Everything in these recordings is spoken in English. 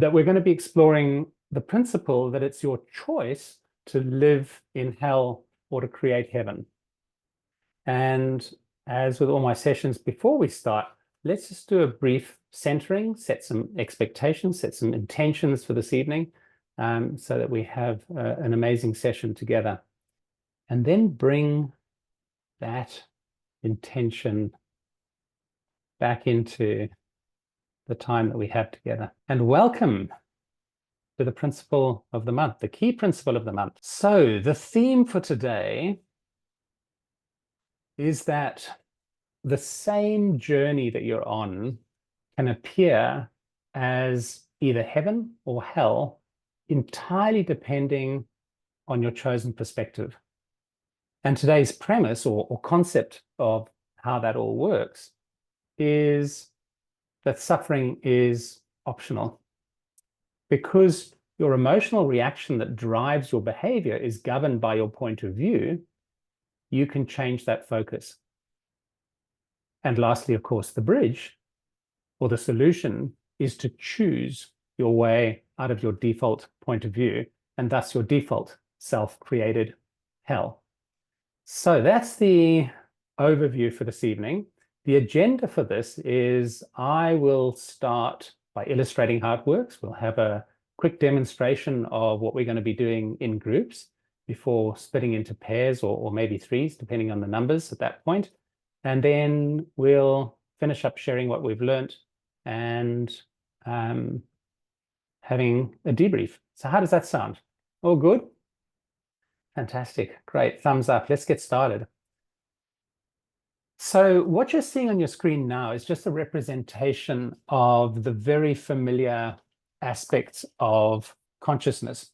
that we're going to be exploring the principle that it's your choice to live in hell or to create heaven. And as with all my sessions before we start, let's just do a brief centering, set some expectations, set some intentions for this evening, so that we have an amazing session together. And then bring that intention back into the time that we have together. And welcome to the principle of the month, the key principle of the month. So the theme for today is that the same journey that you're on can appear as either heaven or hell, entirely depending on your chosen perspective. And today's premise or concept of how that all works is that suffering is optional. Because your emotional reaction that drives your behavior is governed by your point of view, you can change that focus. And lastly, of course, the bridge or the solution is to choose your way out of your default point of view, and thus your default self-created hell. So that's the overview for this evening. The agenda for this is I will start by illustrating how it works. We'll have a quick demonstration of what we're going to be doing in groups before splitting into pairs or maybe threes, depending on the numbers at that point. And then we'll finish up sharing what we've learned and having a debrief. So how does that sound? All good? Fantastic. Great. Thumbs up. Let's get started. So what you're seeing on your screen now is just a representation of the very familiar aspects of consciousness.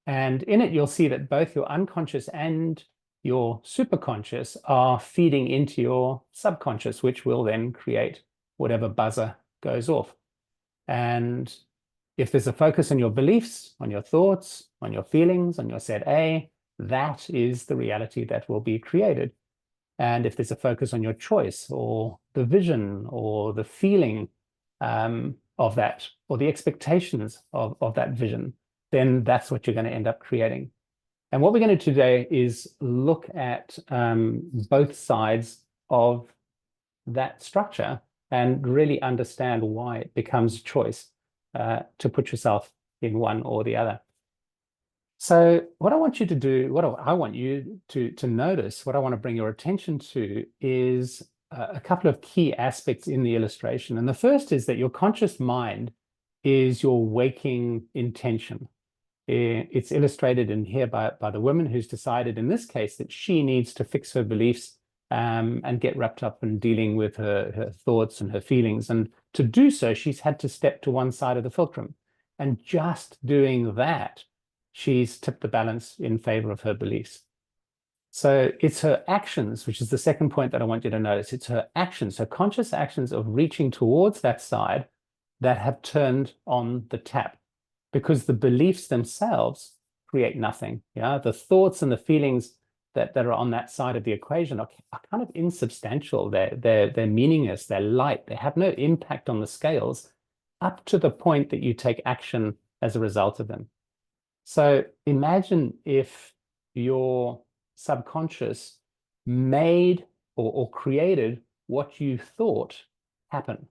And in it, you'll see that both your unconscious and your superconscious are feeding into your subconscious, which will then create whatever buzzer goes off. And if there's a focus on your beliefs, on your thoughts, on your feelings, on your set A, that is the reality that will be created. And if there's a focus on your choice or the vision or the feeling of that, or the expectations of that vision, then that's what you're going to end up creating. And what we're going to do today is look at both sides of that structure and really understand why it becomes a choice to put yourself in one or the other. So what I want you to do, what I want you to notice, what I want to bring your attention to is a couple of key aspects in the illustration. And the first is that your conscious mind is your waking intention. It's illustrated in here by the woman who's decided in this case that she needs to fix her beliefs and get wrapped up in dealing with her thoughts and her feelings. And to do so, she's had to step to one side of the fulcrum. And just doing that, she's tipped the balance in favor of her beliefs. So it's her actions, which is the second point that I want you to notice. It's her actions, her conscious actions of reaching towards that side that have turned on the tap, because the beliefs themselves create nothing. Yeah, the thoughts and the feelings that are on that side of the equation are kind of insubstantial. They're meaningless. They're light. They have no impact on the scales up to the point that you take action as a result of them. So imagine if your subconscious made or created what you thought happened.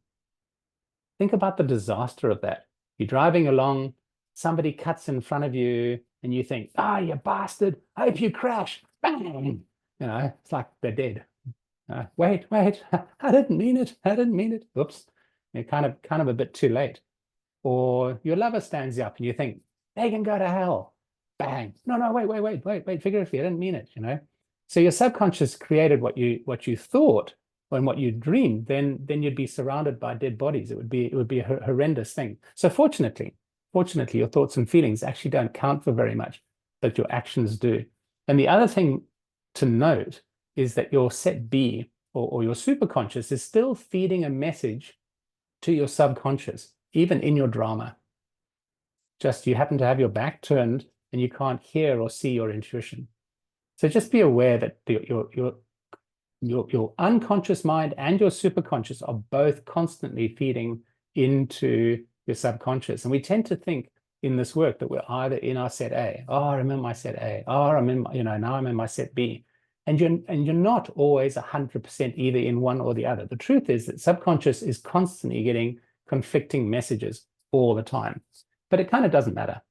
Think about the disaster of that. You're driving along, somebody cuts in front of you, and you think, "Ah, you bastard, I hope you crash." Bang! You know, it's like they're dead. Wait, I didn't mean it. I didn't mean it. Oops. You're kind of a bit too late. Or your lover stands you up and you think, "They can go to hell." Bang. No, wait, figuratively, I didn't mean it, you know. So your subconscious created what you thought and what you dreamed, then you'd be surrounded by dead bodies. It would be a horrendous thing. So fortunately, your thoughts and feelings actually don't count for very much, but your actions do. And the other thing to note is that your set B or your superconscious is still feeding a message to your subconscious, even in your drama. Just you happen to have your back turned and you can't hear or see your intuition. So just be aware that your unconscious mind and your superconscious are both constantly feeding into your subconscious. And we tend to think in this work that we're either in our set A. Oh, I'm in my set A. Oh, I'm in my, now I'm in my set B. And you're not always 100% either in one or the other. The truth is that subconscious is constantly getting conflicting messages all the time, but it kind of doesn't matter.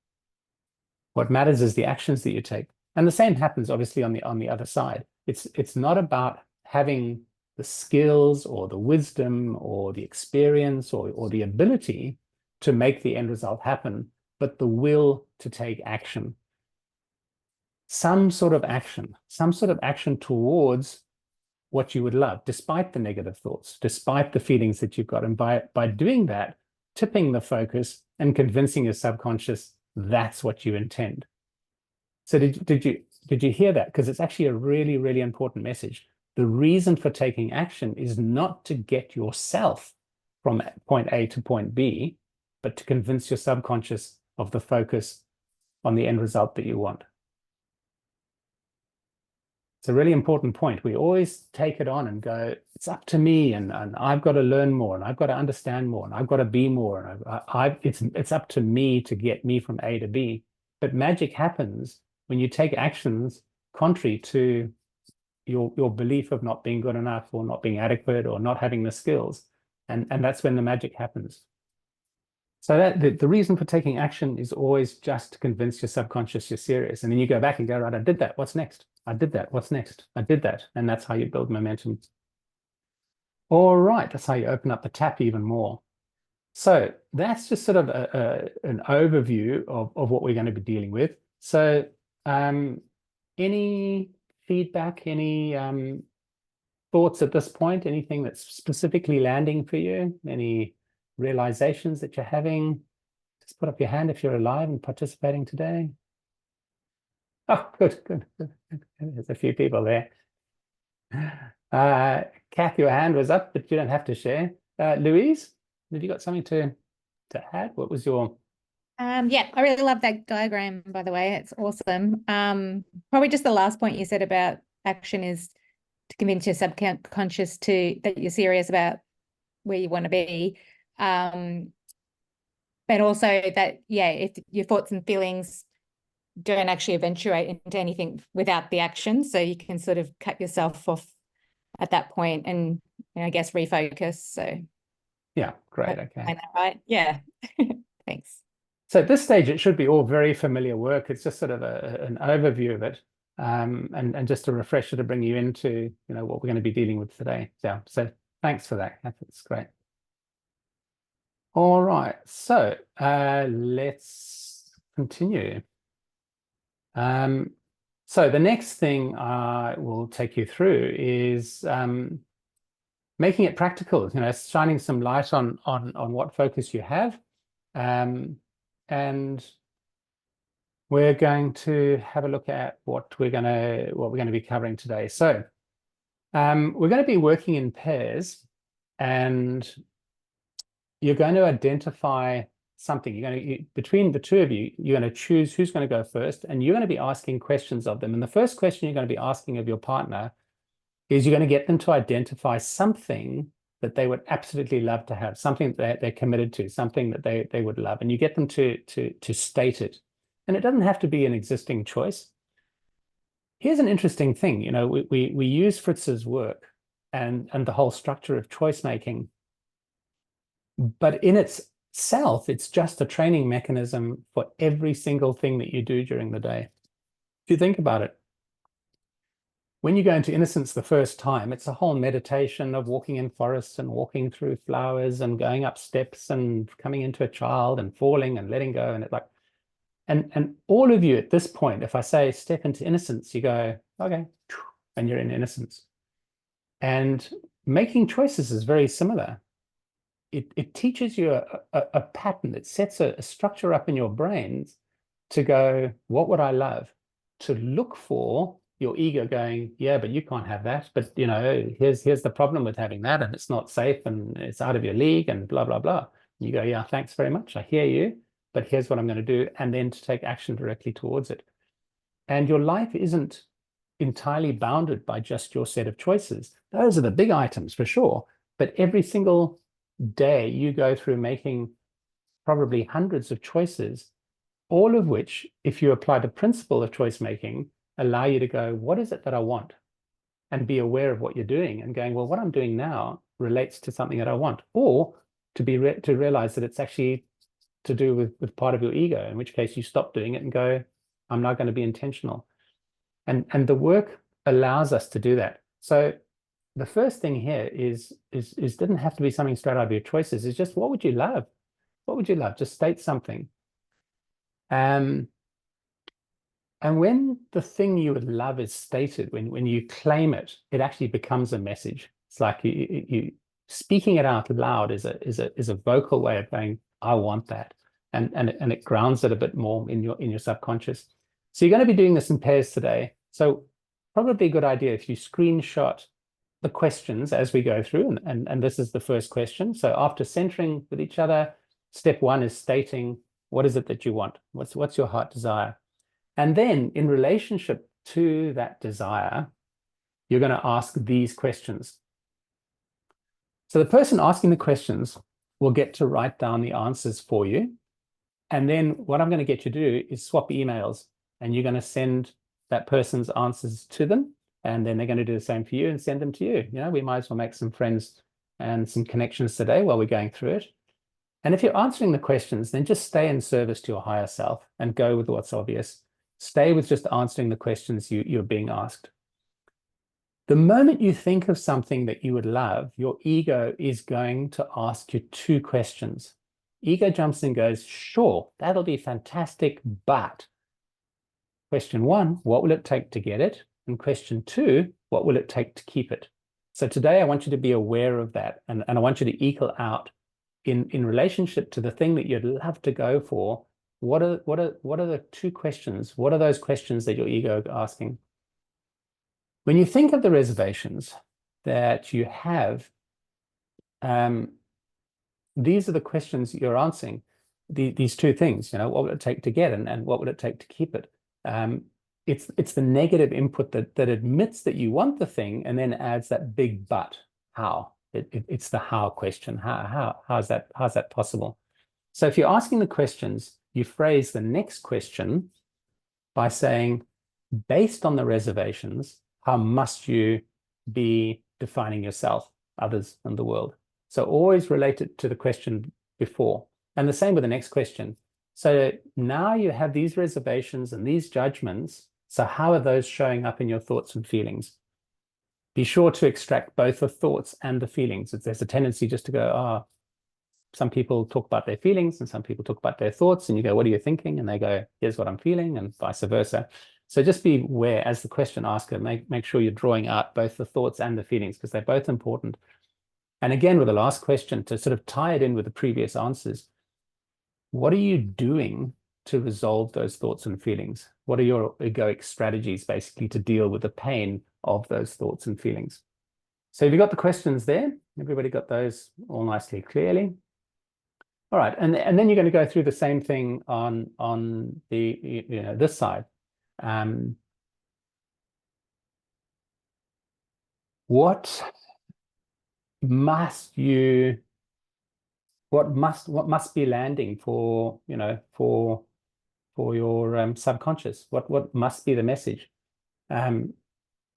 What matters is the actions that you take. And the same happens obviously on the other side. It's not about having the skills or the wisdom or the experience or the ability to make the end result happen, but the will to take action. Some sort of action towards what you would love, despite the negative thoughts, despite the feelings that you've got. And by doing that, tipping the focus and convincing your subconscious that's what you intend. So did you hear that? Because it's actually a really, really important message. The reason for taking action is not to get yourself from point A to point B, but to convince your subconscious of the focus on the end result that you want. It's a really important point. We always take it on and go, it's up to me, and I've got to learn more, and I've got to understand more, and I've got to be more, and it's up to me to get me from A to B. But magic happens when you take actions contrary to your belief of not being good enough or not being adequate or not having the skills. And that's when the magic happens. So that the reason for taking action is always just to convince your subconscious you're serious. And then you go back and go, right, I did that. What's next? I did that. What's next? I did that. And that's how you build momentum. All right. That's how you open up the tap even more. So that's just sort of an overview of what we're going to be dealing with. So any feedback, any thoughts at this point? Anything that's specifically landing for you? Any realizations that you're having? Just put up your hand if you're alive and participating today. Oh, good. There's a few people there. Kath, your hand was up, but you don't have to share. Louise, have you got something to add? What was your... Yeah, I really love that diagram, by the way. It's awesome. Probably just the last point you said about action is to convince your subconscious that you're serious about where you want to be. But also that, yeah, if your thoughts and feelings don't actually eventuate into anything without the action, so you can sort of cut yourself off at that point and, I guess, refocus. So yeah, great. Okay. Right? Yeah. Thanks. So at this stage, it should be all very familiar work. It's just sort of an overview of it, and just a refresher to bring you into what we're going to be dealing with today. So thanks for that. That's great. All right, so let's continue. So the next thing I will take you through is making it practical. Shining some light on what focus you have. And we're going to have a look at what we're going to be covering today. So we're going to be working in pairs, and you're going to identify something. Between the two of you, you're going to choose who's going to go first, and you're going to be asking questions of them. And the first question you're going to be asking of your partner is you're going to get them to identify something that they would absolutely love to have, something that they're committed to, something that they would love. And you get them to state it. And it doesn't have to be an existing choice. Here's an interesting thing. We use Fritz's work and the whole structure of choice making, but in itself, it's just a training mechanism for every single thing that you do during the day. If you think about it, when you go into innocence the first time, it's a whole meditation of walking in forests and walking through flowers and going up steps and coming into a child and falling and letting go. And all of you at this point, if I say step into innocence, you go, okay, and you're in innocence. And making choices is very similar. It teaches you a pattern. It sets a structure up in your brains to go, what would I love? To look for your ego going, yeah, but you can't have that. But here's the problem with having that, and it's not safe, and it's out of your league, and blah blah blah. You go, yeah, thanks very much. I hear you, but here's what I'm going to do, and then to take action directly towards it. And your life isn't entirely bounded by just your set of choices. Those are the big items for sure. But every single day you go through making probably hundreds of choices, all of which, if you apply the principle of choice making, allow you to go, what is it that I want? And be aware of what you're doing and going, well, what I'm doing now relates to something that I want, or to realize that it's actually to do with part of your ego, in which case you stop doing it and go, I'm not going to be intentional. And the work allows us to do that. So the first thing here is didn't have to be something straight out of your choices. It's just, what would you love? What would you love? Just state something. And when the thing you would love is stated, when you claim it, it actually becomes a message. It's like you speaking it out loud is a vocal way of going, I want that, and it grounds it a bit more in your subconscious. So you're going to be doing this in pairs today. So probably a good idea if you screenshot the questions as we go through, and this is the first question. So after centering with each other, step one is stating, what is it that you want? What's your heart desire? And then in relationship to that desire, you're going to ask these questions. So the person asking the questions will get to write down the answers for you. And then what I'm going to get you to do is swap emails, and you're going to send that person's answers to them. And then they're going to do the same for you and send them to you. You know, we might as well make some friends and some connections today while we're going through it. And if you're answering the questions, then just stay in service to your higher self and go with what's obvious. Stay with just answering the questions you're being asked. The moment you think of something that you would love, your ego is going to ask you two questions. Ego jumps in and goes, sure, that'll be fantastic, but question one, what will it take to get it? And question two, what will it take to keep it? So today I want you to be aware of that, and I want you to equal out in relationship to the thing that you'd love to go for. What are the two questions? What are those questions that your ego is asking? When you think of the reservations that you have, these are the questions you're answering. These two things, you know, what would it take to get, and what would it take to keep it? It's the negative input that admits that you want the thing and then adds that big but. How? It's the how question. How's that possible? So if you're asking the questions, you phrase the next question by saying, based on the reservations, how must you be defining yourself, others, and the world? So always relate it to the question before. And the same with the next question. So now you have these reservations and these judgments. So how are those showing up in your thoughts and feelings? Be sure to extract both the thoughts and the feelings. There's a tendency just to go, oh, some people talk about their feelings and some people talk about their thoughts, and you go, what are you thinking? And they go, here's what I'm feeling, and vice versa. So just be aware as the question asker, make sure you're drawing out both the thoughts and the feelings, because they're both important. And again, with the last question, to sort of tie it in with the previous answers, what are you doing to resolve those thoughts and feelings? What are your egoic strategies, basically, to deal with the pain of those thoughts and feelings? So have you got the questions there? Everybody got those all nicely, clearly? All right, and then you're going to go through the same thing on the this side. What must be landing for your subconscious? What must be the message?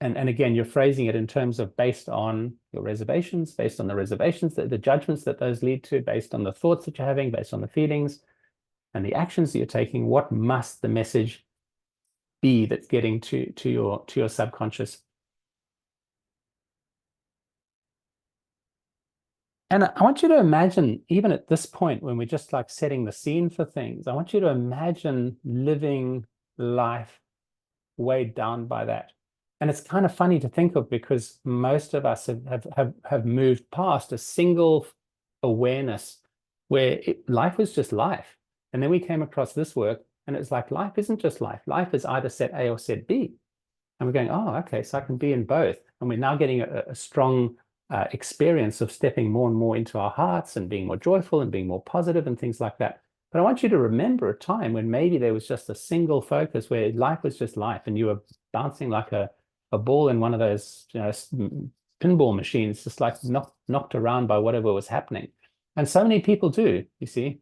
And again, you're phrasing it in terms of based on your reservations, based on the reservations, the judgments that those lead to, based on the thoughts that you're having, based on the feelings and the actions that you're taking. What must the message be that's getting to your subconscious? And I want you to imagine, even at this point, when we're just like setting the scene for things, I want you to imagine living life weighed down by that. And it's kind of funny to think of, because most of us have moved past a single awareness where life was just life. And then we came across this work, and it's like, life isn't just life. Life is either set A or set B. And we're going, oh, okay, so I can be in both. And we're now getting a strong experience of stepping more and more into our hearts and being more joyful and being more positive and things like that. But I want you to remember a time when maybe there was just a single focus where life was just life, and you were bouncing like a ball in one of those pinball machines, just like knocked around by whatever was happening. And so many people do, you see,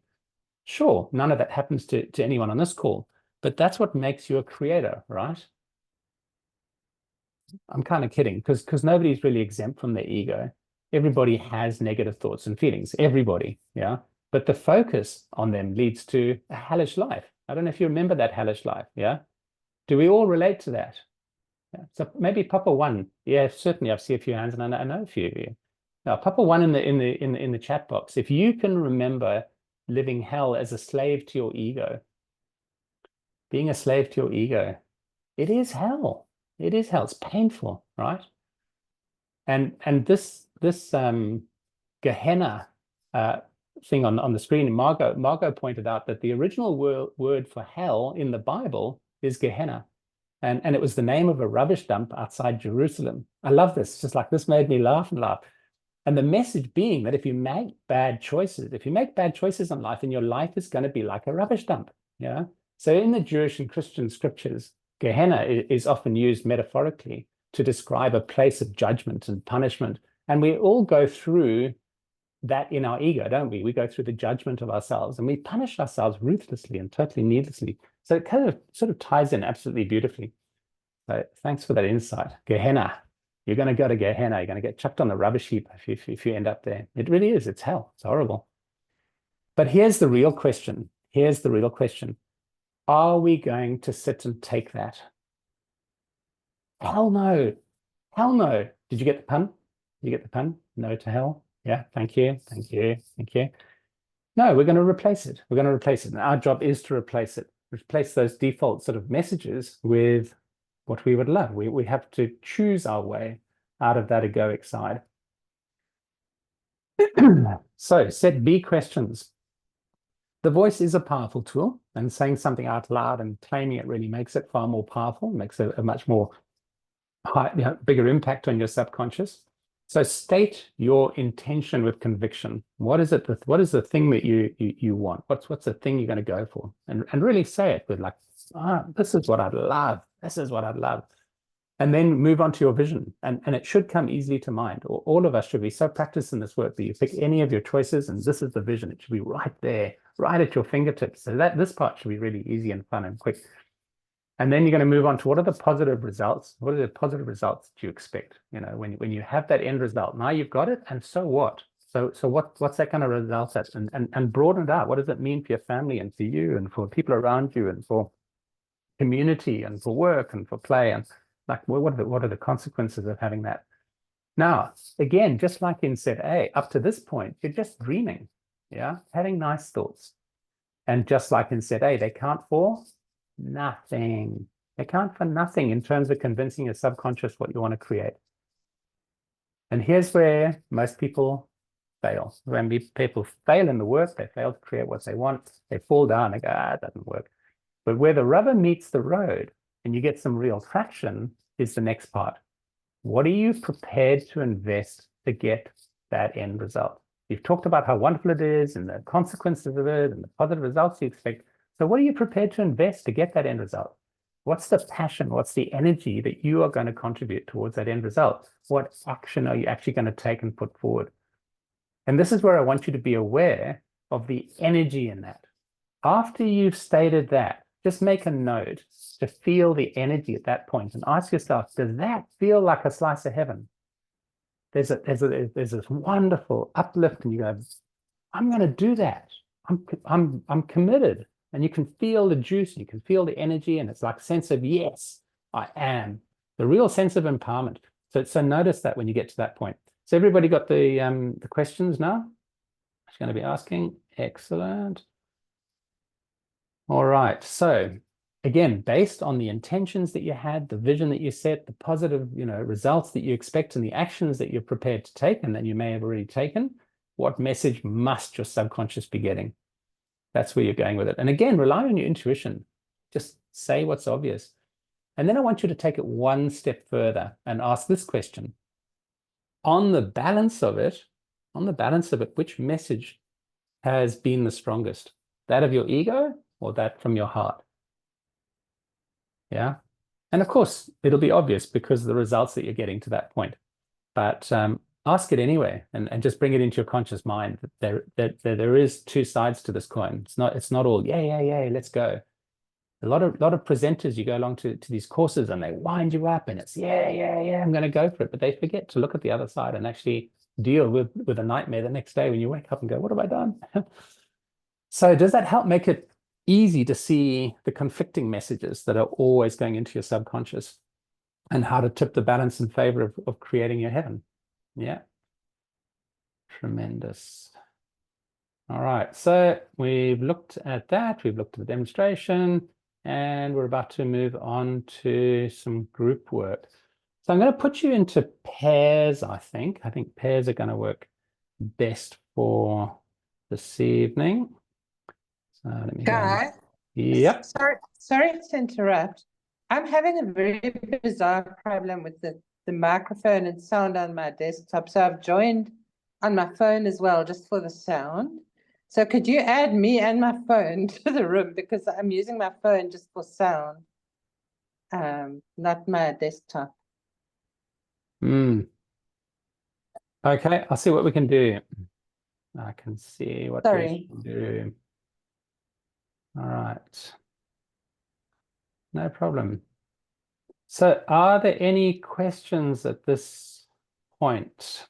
Sure, none of that happens to anyone on this call, but that's what makes you a creator, right? I'm kind of kidding because nobody's really exempt from their ego. Everybody has negative thoughts and feelings, everybody, yeah. But the focus on them leads to a hellish life. I don't know if you remember that hellish life, yeah. Do we all relate to that? Yeah. So maybe Papa One, yeah, certainly I've seen a few hands, and I know a few of you. Now, Papa One in the chat box, if you can remember living hell as a slave to your ego, being a slave to your ego, it is hell. It is hell. It's painful, right? And this Gehenna thing on the screen, Margot pointed out that the original word for hell in the Bible is Gehenna. And it was the name of a rubbish dump outside Jerusalem. I love this. Just like this made me laugh and laugh. And the message being that if you make bad choices in life, then your life is going to be like a rubbish dump. Yeah. So in the Jewish and Christian scriptures, Gehenna is often used metaphorically to describe a place of judgment and punishment. And we all go through that in our ego, don't we? We go through the judgment of ourselves and we punish ourselves ruthlessly and totally needlessly. So it kind of sort of ties in absolutely beautifully. So thanks for that insight. Gehenna. You're going to go to Gehenna. You're going to get chucked on the rubbish heap if you end up there. It really is. It's hell. It's horrible. But here's the real question. Here's the real question. Are we going to sit and take that? Hell no. Hell no. Did you get the pun? Did you get the pun? No to hell? Yeah. Thank you. Thank you. Thank you. No, we're going to replace it. We're going to replace it. And our job is to replace it. Replace those default sort of messages with what we would love. We have to choose our way out of that egoic side. So set B questions. The voice is a powerful tool, and saying something out loud and claiming it really makes it far more powerful, makes a much more bigger impact on your subconscious. So state your intention with conviction. What is it? What is the thing that you want? What's the thing you're going to go for? And really say it with like, this is what I'd love. This is what I'd love. And then move on to your vision. And it should come easily to mind. Or all of us should be so practiced in this work that you pick any of your choices and this is the vision. It should be right there, right at your fingertips. So that this part should be really easy and fun and quick. And then you're going to move on to what are the positive results? What are the positive results that you expect? You know, when you have that end result, now you've got it, and so what? So what's that going to result at? And broaden it out. What does it mean for your family and for you and for people around you and for community and for work and for play? And like, what are the consequences of having that? Now, again, just like in set A, up to this point, you're just dreaming, yeah, having nice thoughts. And just like in set A, they count for nothing. They count for nothing in terms of convincing your subconscious what you want to create. And here's where most people fail. When people fail in the work, they fail to create what they want. They fall down, they go, it doesn't work. But where the rubber meets the road and you get some real traction is the next part. What are you prepared to invest to get that end result? You've talked about how wonderful it is and the consequences of it and the positive results you expect. So what are you prepared to invest to get that end result? What's the passion? What's the energy that you are going to contribute towards that end result? What action are you actually going to take and put forward? And this is where I want you to be aware of the energy in that. After you've stated that, just make a note to feel the energy at that point and ask yourself, does that feel like a slice of heaven? There's this wonderful uplift and you go, I'm going to do that. I'm committed. And you can feel the juice, you can feel the energy, and it's like a sense of, yes, I am. The real sense of empowerment. So notice that when you get to that point. So everybody got the questions now? I'm going to be asking. Excellent. All right. So again, based on the intentions that you had, the vision that you set, the positive, results that you expect, and the actions that you're prepared to take, and that you may have already taken, what message must your subconscious be getting? That's where you're going with it. And again, rely on your intuition. Just say what's obvious. And then I want you to take it one step further and ask this question. On the balance of it, which message has been the strongest? That of your ego or that from your heart? Yeah. And of course, it'll be obvious because of the results that you're getting to that point. But ask it anyway, and just bring it into your conscious mind that there is two sides to this coin. It's not all yay, let's go. A lot of presenters, you go along to these courses and they wind you up and it's yeah, I'm going to go for it, but they forget to look at the other side and actually deal with a nightmare the next day when you wake up and go, what have I done? So does that help make it easy to see the conflicting messages that are always going into your subconscious and how to tip the balance in favor of creating your heaven? Yeah. Tremendous. All right. So we've looked at that. We've looked at the demonstration, and we're about to move on to some group work. So I'm going to put you into pairs, I think. I think pairs are going to work best for this evening. So let me Guy, go. Yep. sorry to interrupt. I'm having a very bizarre problem with the microphone and sound on my desktop. So I've joined on my phone as well, just for the sound. So could you add me and my phone to the room, because I'm using my phone just for sound, not my desktop. Okay, I'll see what we can do. I can see what Sorry. we can do. All right. No problem. So are there any questions at this point?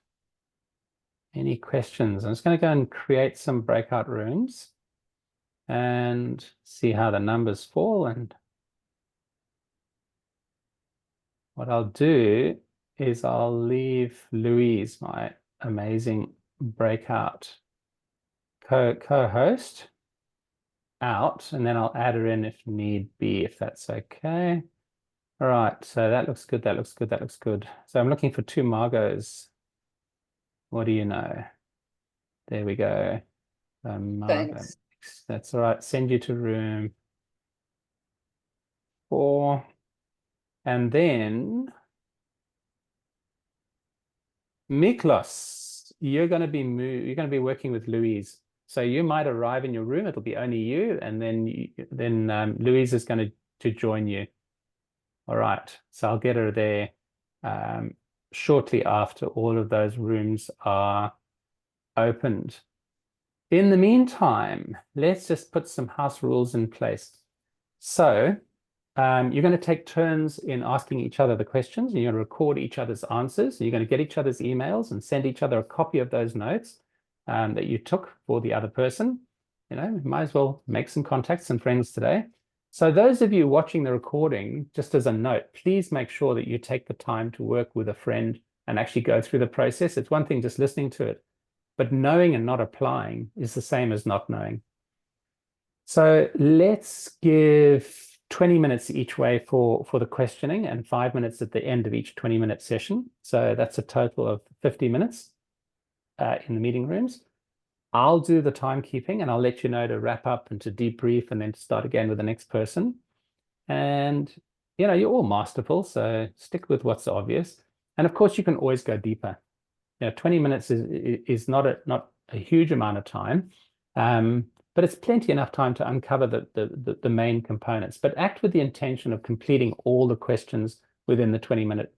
Any questions? I'm just going to go and create some breakout rooms and see how the numbers fall. And what I'll do is I'll leave Louise, my amazing breakout co-host, out, and then I'll add her in if need be, if that's okay. All right, so that looks good, that looks good, that looks good. So I'm looking for 2 Margos. What do you know? There we go. Margot. Thanks. That's all right. Send you to room 4. And then Miklos, you're going to be working with Louise. So you might arrive in your room, it'll be only you, and then Louise is going to join you. All right, so I'll get her there shortly after all of those rooms are opened. In the meantime, let's just put some house rules in place. So you're going to take turns in asking each other the questions, and you're going to record each other's answers. You're going to get each other's emails and send each other a copy of those notes that you took for the other person. You know, might as well make some contacts and friends today. So those of you watching the recording, just as a note, please make sure that you take the time to work with a friend and actually go through the process. It's one thing just listening to it, but knowing and not applying is the same as not knowing. So let's give 20 minutes each way for the questioning and 5 minutes at the end of each 20-minute session. So that's a total of 50 minutes in the meeting rooms. I'll do the timekeeping and I'll let you know to wrap up and to debrief and then to start again with the next person. And, you know, you're all masterful, so stick with what's obvious. And of course, you can always go deeper. You know, 20 minutes is not a huge amount of time, but it's plenty enough time to uncover the main components. But act with the intention of completing all the questions within the 20-minute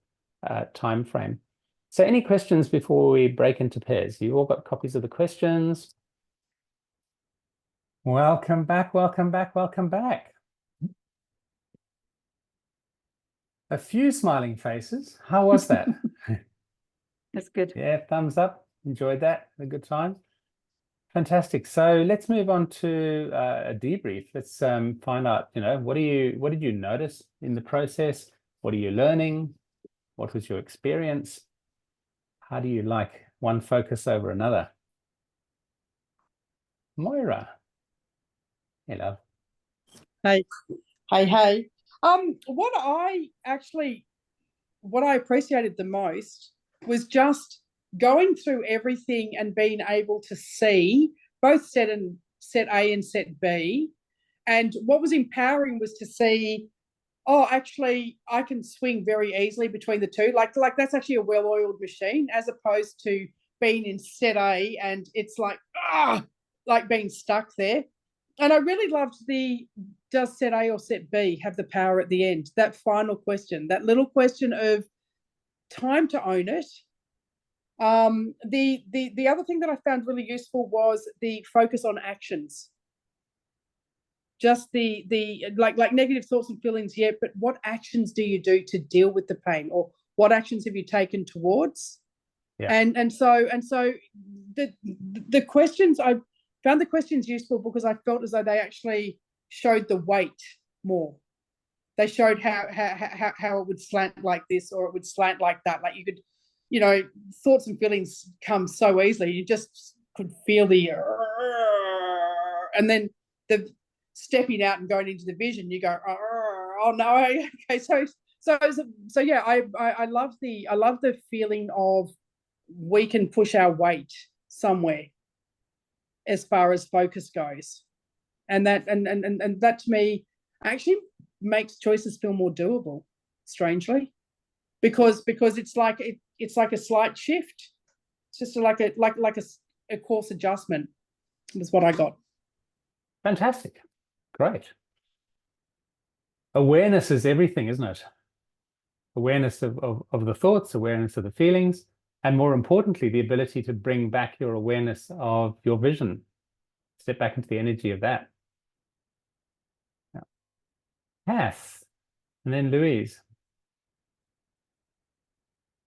time frame. So any questions before we break into pairs? You all got copies of the questions? Welcome back, welcome back, welcome back. A few smiling faces. How was that? That's good. Yeah, thumbs up. Enjoyed that. A good time. Fantastic. So let's move on to a debrief. Let's find out, you know, what did you notice in the process? What are you learning? What was your experience? How do you like one focus over another? Moira. Hello. Hey. What I appreciated the most was just going through everything and being able to see both set A and set B. And what was empowering was to see, oh, actually, I can swing very easily between the two. Like that's actually a well-oiled machine, as opposed to being in set A and it's like being stuck there. And I really loved does set A or set B have the power at the end? That final question, that little question of time to own it, The other thing that I found really useful was the focus on actions. Just the like negative thoughts and feelings, yeah, but what actions do you do to deal with the pain, or what actions have you taken towards? Yeah. And so the questions, I found the questions useful because I felt as though they actually showed the weight more. They showed how it would slant like this, or it would slant like that. Like you could, you know, thoughts and feelings come so easily. You just could feel the, and then the stepping out and going into the vision, you go, oh no, okay. So yeah, I love the feeling of we can push our weight somewhere as far as focus goes, and that to me actually makes choices feel more doable, strangely, because it's like a slight shift. It's just like a course adjustment was what I got. Fantastic. Great. Awareness is everything, isn't it? Awareness of the thoughts, awareness of the feelings, and more importantly, the ability to bring back your awareness of your vision. Step back into the energy of that. Yeah. Kath, and then Louise.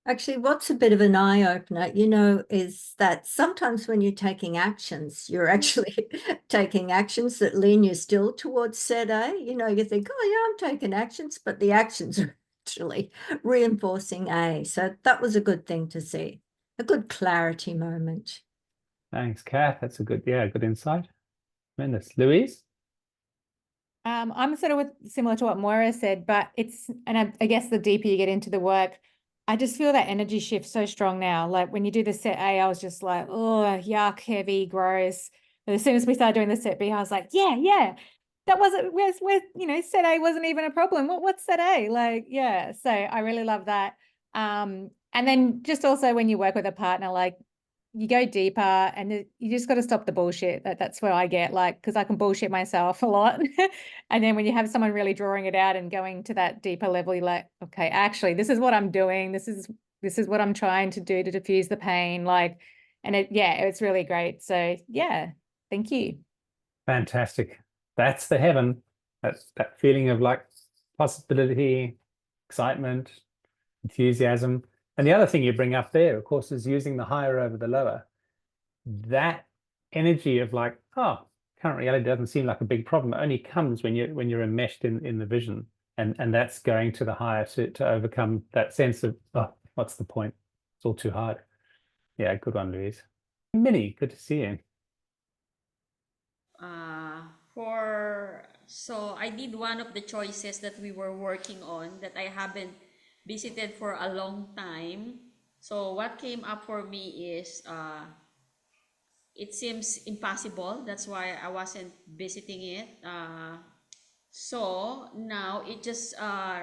Actually, what's a bit of an eye-opener, you know, is that sometimes when you're taking actions, you're actually taking actions that lean you still towards set A. You know, you think, oh, yeah, I'm taking actions, but the actions are actually reinforcing A. So that was a good thing to see, a good clarity moment. Thanks, Kath. That's a good insight. Tremendous. Louise? I'm sort of similar to what Moira said, but I guess the deeper you get into the work, I just feel that energy shift so strong now. Like when you do the set A, I was just like, oh, yuck, heavy, gross. But as soon as we started doing the set B, I was like, yeah, that wasn't, where's you know, set A wasn't even a problem. What's set A? Like, yeah. So I really love that. And then just also when you work with a partner, like you go deeper and you just got to stop the bullshit. That's where I get, like, because I can bullshit myself a lot. And then when you have someone really drawing it out and going to that deeper level, you're like, okay, actually, this is what I'm doing. This is what I'm trying to do to diffuse the pain. Like, and it's really great. So yeah, thank you. Fantastic. That's the heaven. That's that feeling of like possibility, excitement, enthusiasm. And the other thing you bring up there, of course, is using the higher over the lower. That energy of like, oh, current reality doesn't seem like a big problem. It only comes when you're enmeshed in the vision. And that's going to the higher to overcome that sense of, oh, what's the point? It's all too hard. Yeah, good one, Louise. Minnie, good to see you. So I did one of the choices that we were working on that I haven't visited for a long time. So what came up for me is it seems impossible. That's why I wasn't visiting it. So now it just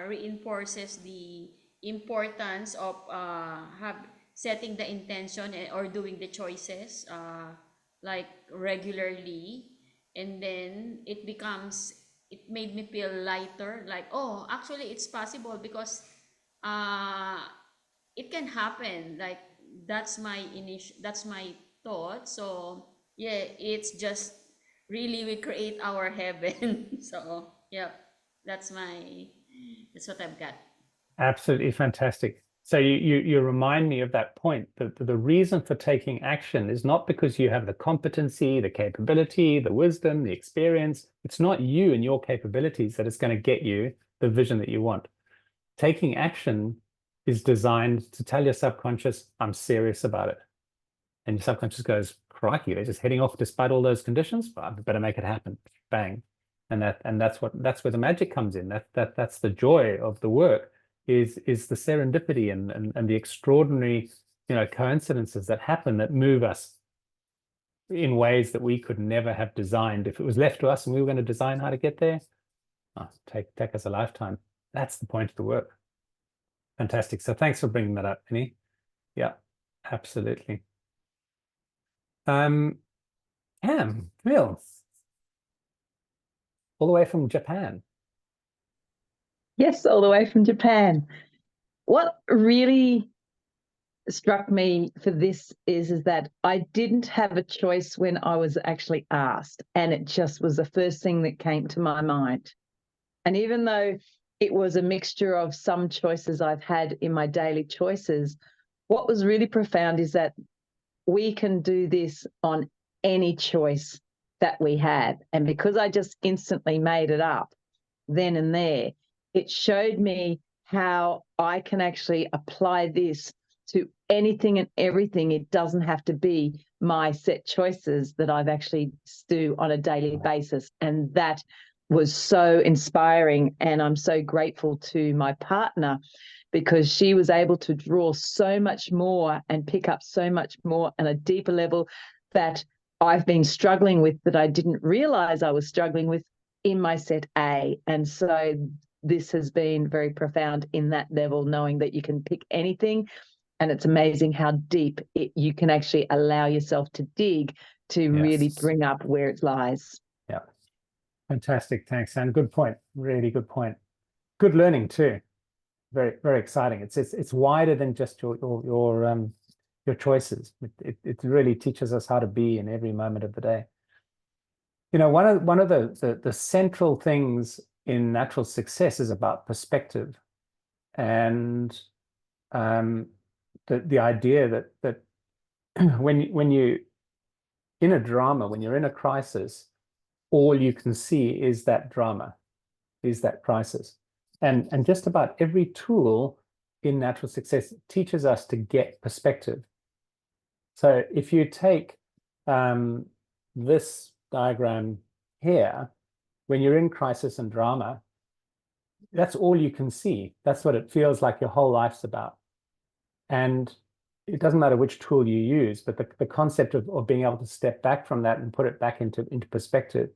reinforces the importance of setting the intention or doing the choices like regularly, and then it made me feel lighter, like, oh, actually it's possible because it can happen. Like that's my thought. So yeah, it's just really we create our heaven. So yeah, that's what I've got. Absolutely fantastic. So you remind me of that point, that the reason for taking action is not because you have the competency, the capability, the wisdom, the experience. It's not you and your capabilities that is going to get you the vision that you want. Taking action is designed to tell your subconscious, I'm serious about it. And your subconscious goes, crikey, they're just heading off despite all those conditions, but I better make it happen. Bang. And that's where the magic comes in. That's the joy of the work. Is the serendipity and the extraordinary, you know, coincidences that happen that move us in ways that we could never have designed if it was left to us and we were going to design how to get there. Oh, take us a lifetime. That's the point of the work. Fantastic. So thanks for bringing that up, Penny. Yeah, absolutely. Cam, Phil, all the way from Japan. Yes, all the way from Japan. What really struck me for this is that I didn't have a choice when I was actually asked, and it just was the first thing that came to my mind. And even though it was a mixture of some choices I've had in my daily choices, what was really profound is that we can do this on any choice that we have. And because I just instantly made it up then and there, it showed me how I can actually apply this to anything and everything. It doesn't have to be my set choices that I've actually do on a daily basis. And that was so inspiring. And I'm so grateful to my partner, because she was able to draw so much more and pick up so much more on a deeper level that I've been struggling with, that I didn't realize I was struggling with in my set A. And so this has been very profound in that level, knowing that you can pick anything. And it's amazing how deep you can actually allow yourself to dig to really bring up where it lies. Yeah. Fantastic. Thanks. And good point. Really good point. Good learning too. Very, very exciting. It's wider than just your choices. It really teaches us how to be in every moment of the day. You know, one of the central things in natural success is about perspective, and the idea that when you in a drama, when you're in a crisis, all you can see is that drama, is that crisis. And just about every tool in natural success teaches us to get perspective. So if you take this diagram here, when you're in crisis and drama, that's all you can see. That's what it feels like your whole life's about. And it doesn't matter which tool you use, but the concept of being able to step back from that and put it back into perspective.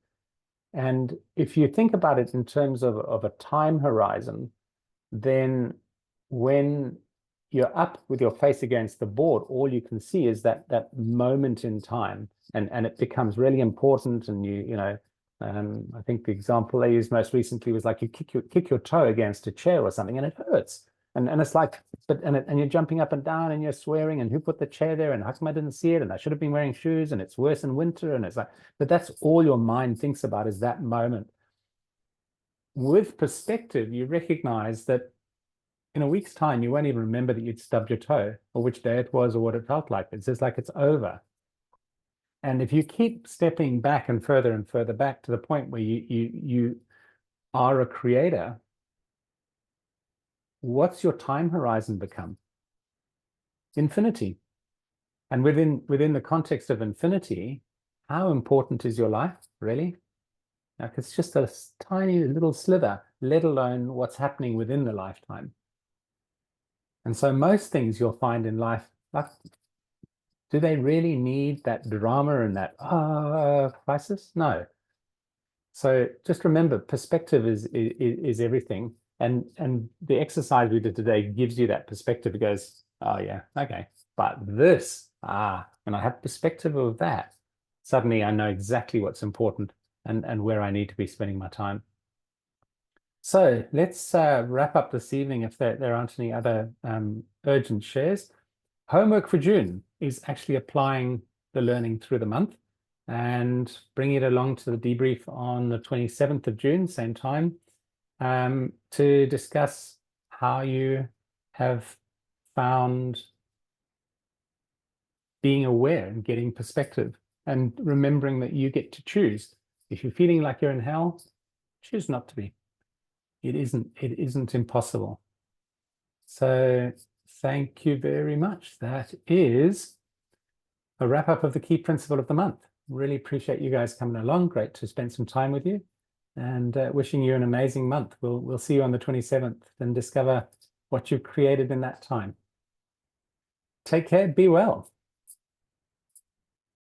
And if you think about it in terms of a time horizon, then when you're up with your face against the board, all you can see is that moment in time, and it becomes really important. And I think the example I used most recently was like you kick your toe against a chair or something, and it hurts. And it's like, and you're jumping up and down and you're swearing, and who put the chair there, and how come I didn't see it, and I should have been wearing shoes, and it's worse in winter, and it's like, but that's all your mind thinks about is that moment. With perspective, you recognize that in a week's time, you won't even remember that you'd stubbed your toe or which day it was or what it felt like. It's just like it's over. And if you keep stepping back and further back to the point where you are a creator, what's your time horizon become? Infinity. And within the context of infinity, how important is your life, really? Like, it's just a tiny little slither, let alone what's happening within the lifetime. And so most things you'll find in life, like, do they really need that drama and that crisis? No. So just remember, perspective is everything. And the exercise we did today gives you that perspective. It goes, oh yeah, okay. But this, when I have perspective of that, suddenly I know exactly what's important and where I need to be spending my time. So let's wrap up this evening if there aren't any other urgent shares. Homework for June is actually applying the learning through the month and bringing it along to the debrief on the 27th of June, same time, to discuss how you have found being aware and getting perspective, and remembering that you get to choose. If you're feeling like you're in hell, choose not to be. It isn't impossible. So thank you very much. That is a wrap up of the key principle of the month. Really appreciate you guys coming along. Great to spend some time with you, and wishing you an amazing month. We'll see you on the 27th and discover what you've created in that time. Take care, be well.